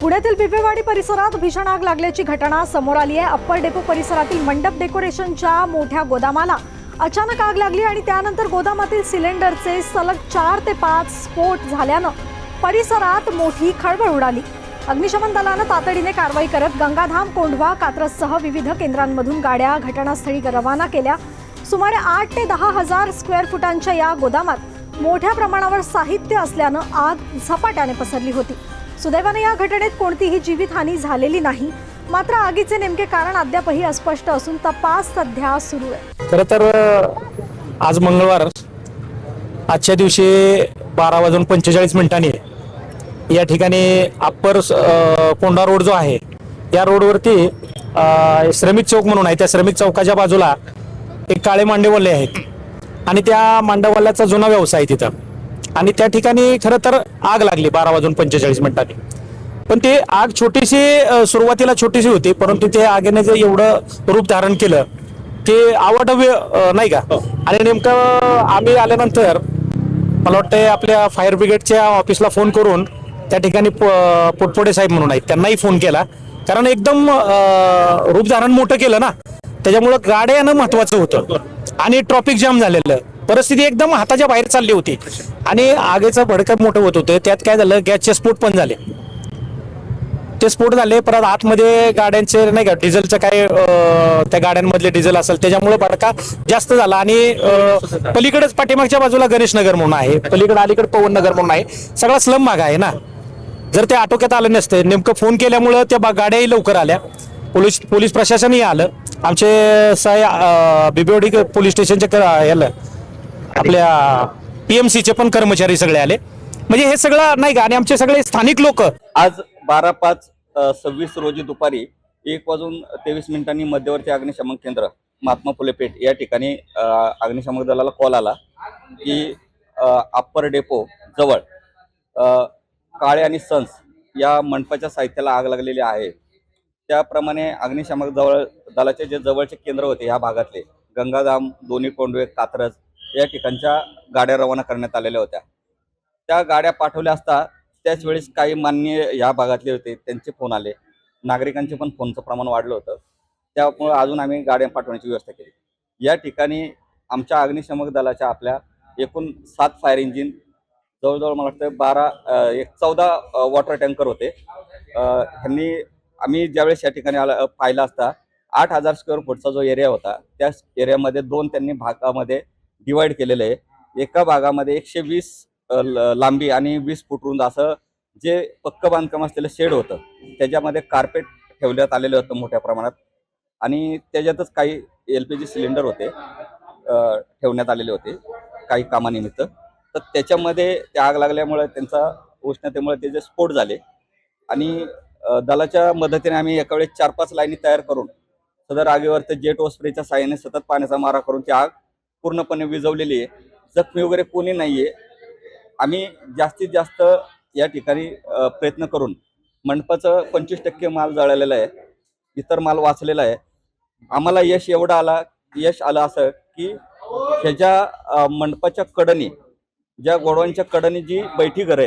पुण्यातील बिबवेवाडी परिसरात भीषण आग लागल्याची घटना समोर आली आहे। अप्पर डेपो परिसरातील मंडप डेकोरेशनच्या मोठ्या गोदामाला अचानक आग लागली आणि त्यानंतर गोदामातील सिलेंडरचे सलग 4 ते 5 स्फोट झाल्यानं परिसरात मोठी खळबळ उडाली। अग्निशमन दलानं तातडीने कारवाई करत गंगाधाम, कोंढवा, कात्रजसह विविध केंद्रांमधून गाड्या घटनास्थळी रवाना केल्या। सुमारे 8 ते 10 हजार स्क्वेअर फुटांच्या या गोदामात मोठ्या प्रमाणावर साहित्य असल्यानं आग झपाट्याने पसरली होती। सुदैवाने या घटनेत कोणतीही जीवितहानी झालेली नाही, मात्र आगीचे नेमके कारण अद्यापही अस्पष्ट असून तपास सध्या सुरू आहे। खरं तर आज मंगळवार, आजच्या दिवशी 12:45 या ठिकाणी अप्पर कोंढा रोड जो आहे या रोडवरती श्रमिक चौक म्हणून आहे, त्या श्रमिक चौकाच्या बाजूला एक काळे मांडेवल्ले आहेत आणि त्या मांडेवल्ल्याचा जुना व्यवसाय आहे तिथं, आणि त्या ठिकाणी खरं तर आग लागली 12:45 पण ते आग छोटीशी, सुरुवातीला छोटीशी होती, परंतु ते आगीने जे एवढं रूप धारण केलं ते अवाढव्य नाही का। आणि नेमकं आम्ही आल्यानंतर मला वाटतं आपल्या फायर ब्रिगेडच्या ऑफिसला फोन करून त्या ठिकाणी पोटपोडे साहेब म्हणून आहेत त्यांनाही फोन केला, कारण एकदम रूप धारण मोठं केलं ना, त्याच्यामुळं गाड्या येणं महत्वाचं होतं आणि ट्रॉफिक जाम झालेलं, परिस्थिती एकदम हाताच्या बाहेर चालली होती आणि आगीचं भडकं मोठं होत होतं। त्यात काय झालं, गॅसचे स्फोट पण झाले, ते स्फोट झाले, परत आतमध्ये गाड्यांचे नाही का डिझेलचं काय त्या गाड्यांमधले डिझेल असेल त्याच्यामुळे भडका जास्त झाला। आणि पलीकडेच पाठीमागच्या बाजूला गणेश नगर म्हणून आहे, पलीकडे अलीकडे पवन नगर म्हणून आहे, सगळा स्लम भाग आहे ना। जर ते आटोक्यात आलं नसते, नेमकं फोन केल्यामुळं त्या गाड्याही लवकर आल्या, पोलीस प्रशासनही आलं, आमचे बिबवेवाडी पोलीस स्टेशनच्या याला आपल्या PMCचे पण कर्मचारी सगळे आले, म्हणजे हे सगळं नाही का। आणि आमचे सगळे स्थानिक लोक आज 12/5/26 रोजी दुपारी 1:23 मध्यवर्ती अग्निशमन केंद्र महात्मा फुले पेठ या ठिकाणी अग्निशमन दलाला कॉल आला की अप्पर डेपो जवळ काळे आणि सन्स या मंडपाच्या साहित्याला आग लागलेली आहे। त्याप्रमाणे अग्निशमन दलाचे जे जवळचे केंद्र होते या भागातले गंगाधाम, दोन्ही कोंढवे, कात्रज या ठिकाणच्या गाड्या रवाना करण्यात आलेल्या होत्या। त्या गाड्या पाठवल्या असता त्याच वेळेस काही माननीय या भागातले होते, त्यांचे फोन आले, नागरिकांचे पण फोनचं प्रमाण वाढलं होतं, त्यामुळे अजून आम्ही गाड्या पाठवण्याची व्यवस्था केली। या ठिकाणी आमच्या अग्निशमन दलाच्या आपल्या एकूण 7 फायर इंजिन, जवळजवळ मला वाटतं 14 वॉटर टँकर होते। ह्यांनी आम्ही ज्यावेळेस या ठिकाणी पाहिला असता 8,000 स्क्वेअर फूटचा जो एरिया होता, त्या एरियामध्ये त्यांनी भागामध्ये डिवाइड केलेलं आहे। एका भागामध्ये 120 लांबी आणि 20 फूट रुंद असं जे पक्क बांधकाम असलेलं शेड होतं, त्याच्यामध्ये कार्पेट ठेवण्यात आलेलं होतं मोठ्या प्रमाणात, आणि त्याच्यातच काही LPG सिलेंडर होते ठेवण्यात आलेले होते काही कामानिमित्त। तर त्याच्यामध्ये ते आग लागल्यामुळे त्यांचा उष्णतेमुळे त्याचे स्फोट झाले आणि दलाच्या मदतीने आम्ही एका वेळेस 4-5 लाईनी तयार करून सदर आगीवर ते जेट व स्प्रेच्या साहाय्याने सतत पाण्याचा मारा करून ती आग पूर्णपणे विझवलेली आहे। जखमी वगैरे कोणी नाहीये। आम्ही जास्तीत जास्त या ठिकाणी प्रयत्न करून मंडपाचं 25% माल जळालेला आहे, इतर माल वाचलेला आहे। आम्हाला यश आलं असं की ह्याच्या मंडपाच्या कडनी, ज्या गोडवांच्या कडनी जी बैठी घरं